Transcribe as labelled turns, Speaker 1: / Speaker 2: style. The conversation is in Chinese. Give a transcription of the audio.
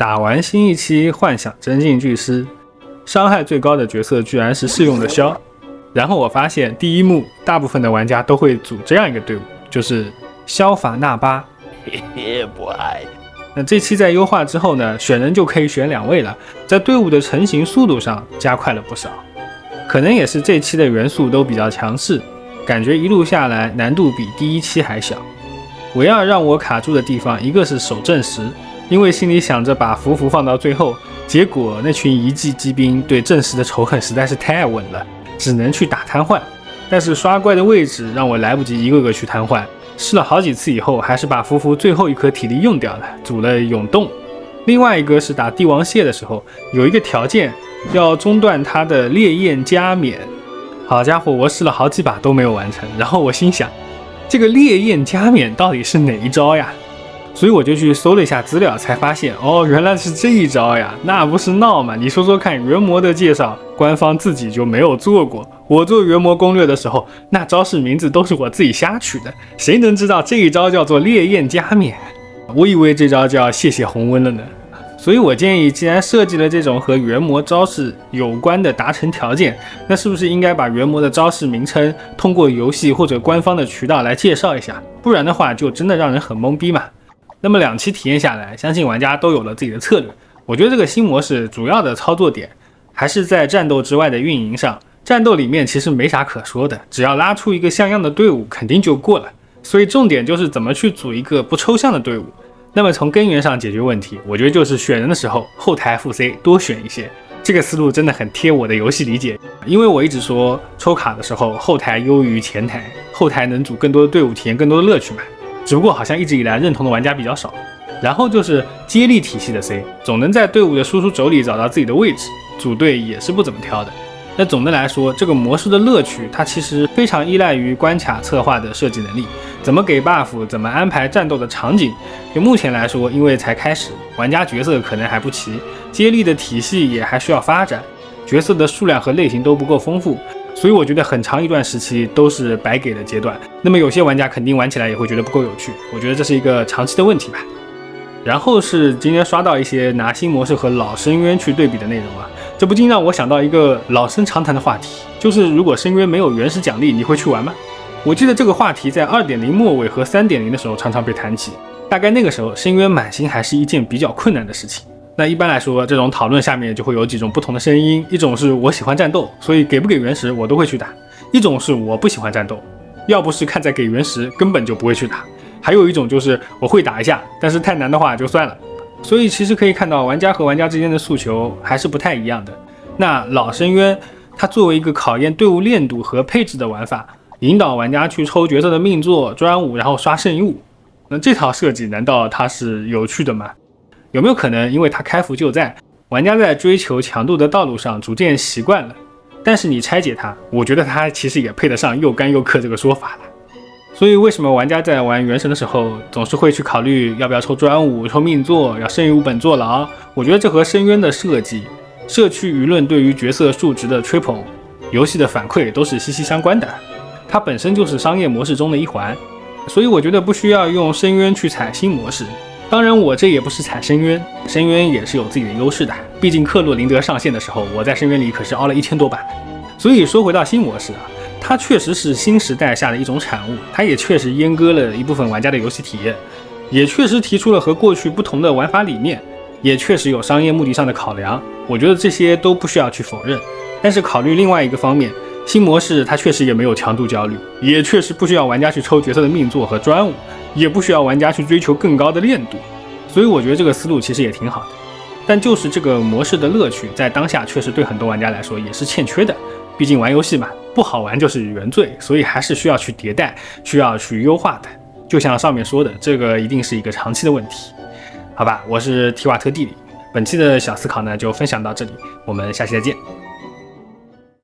Speaker 1: 打完新一期幻想真境巨师，伤害最高的角色居然是适用的枭。然后我发现第一幕大部分的玩家都会组这样一个队伍，就是枭法纳巴。那这期在优化之后呢，选人就可以选2位了，在队伍的成型速度上加快了不少。可能也是这期的元素都比较强势，感觉一路下来难度比第一期还小。唯二让我卡住的地方，一个是守正时，因为心里想着把福放到最后，结果那群遗迹机兵对正时的仇恨实在是太稳了，只能去打瘫痪。但是刷怪的位置让我来不及一个个去瘫痪，试了好几次以后，还是把福最后一颗体力用掉了，组了永动。另外一个是打帝王蟹的时候，有一个条件要中断他的烈焰加冕。好家伙，我试了好几把都没有完成，然后我心想，这个烈焰加冕到底是哪一招呀？所以我就去搜了一下资料，才发现哦，原来是这一招呀！那不是闹吗？你说说看，原模的介绍，官方自己就没有做过。我做原模攻略的时候，那招式名字都是我自己瞎取的，谁能知道这一招叫做烈焰加冕？我以为这招叫谢谢红温了呢。所以我建议，既然设计了这种和原模招式有关的达成条件，那是不是应该把原模的招式名称通过游戏或者官方的渠道来介绍一下？不然的话，就真的让人很懵逼嘛。那么2期体验下来，相信玩家都有了自己的策略。我觉得这个新模式主要的操作点还是在战斗之外的运营上。战斗里面其实没啥可说的，只要拉出一个像样的队伍，肯定就过了。所以重点就是怎么去组一个不抽象的队伍。那么从根源上解决问题，我觉得就是选人的时候后台副 C 多选一些。这个思路真的很贴我的游戏理解，因为我一直说抽卡的时候后台优于前台，后台能组更多的队伍，体验更多的乐趣嘛。只不过好像一直以来认同的玩家比较少。然后就是接力体系的 C， 总能在队伍的输出轴里找到自己的位置，组队也是不怎么挑的。那总的来说，这个模式的乐趣它其实非常依赖于关卡策划的设计能力，怎么给 buff， 怎么安排战斗的场景。就目前来说，因为才开始，玩家角色可能还不齐，接力的体系也还需要发展，角色的数量和类型都不够丰富，所以我觉得很长一段时期都是白给的阶段。那么有些玩家肯定玩起来也会觉得不够有趣，我觉得这是一个长期的问题吧。然后是今天刷到一些拿新模式和老深渊去对比的内容啊，这不禁让我想到一个老生常谈的话题，就是如果深渊没有原始奖励，你会去玩吗？我记得这个话题在 2.0 末尾和 3.0 的时候常常被谈起，大概那个时候深渊满星还是一件比较困难的事情。那一般来说，这种讨论下面就会有几种不同的声音，一种是我喜欢战斗，所以给不给原石我都会去打；一种是我不喜欢战斗，要不是看在给原石，根本就不会去打；还有一种就是我会打一下，但是太难的话就算了。所以其实可以看到，玩家和玩家之间的诉求还是不太一样的。那老深渊它作为一个考验队伍练度和配置的玩法，引导玩家去抽角色的命座、专武，然后刷圣物，那这套设计难道它是有趣的吗？有没有可能因为它开服就在，玩家在追求强度的道路上逐渐习惯了，但是你拆解它，我觉得它其实也配得上又干又氪这个说法了。所以为什么玩家在玩原神的时候总是会去考虑要不要抽专武、抽命座、要圣物本坐牢？我觉得这和深渊的设计、社区舆论对于角色数值的吹捧、游戏的反馈都是息息相关的，它本身就是商业模式中的一环。所以我觉得不需要用深渊去踩新模式。当然我这也不是踩深渊，深渊也是有自己的优势的，毕竟克洛林德上线的时候，我在深渊里可是熬了1000多把。所以说回到新模式啊，它确实是新时代下的一种产物，它也确实阉割了一部分玩家的游戏体验，也确实提出了和过去不同的玩法理念，也确实有商业目的上的考量，我觉得这些都不需要去否认。但是考虑另外一个方面，新模式它确实也没有强度焦虑，也确实不需要玩家去抽角色的命座和专武，也不需要玩家去追求更高的练度，所以我觉得这个思路其实也挺好的。但就是这个模式的乐趣在当下确实对很多玩家来说也是欠缺的，毕竟玩游戏嘛，不好玩就是原罪，所以还是需要去迭代，需要去优化的。就像上面说的，这个一定是一个长期的问题。好吧，我是提瓦特地理，本期的小思考呢就分享到这里，我们下期再见。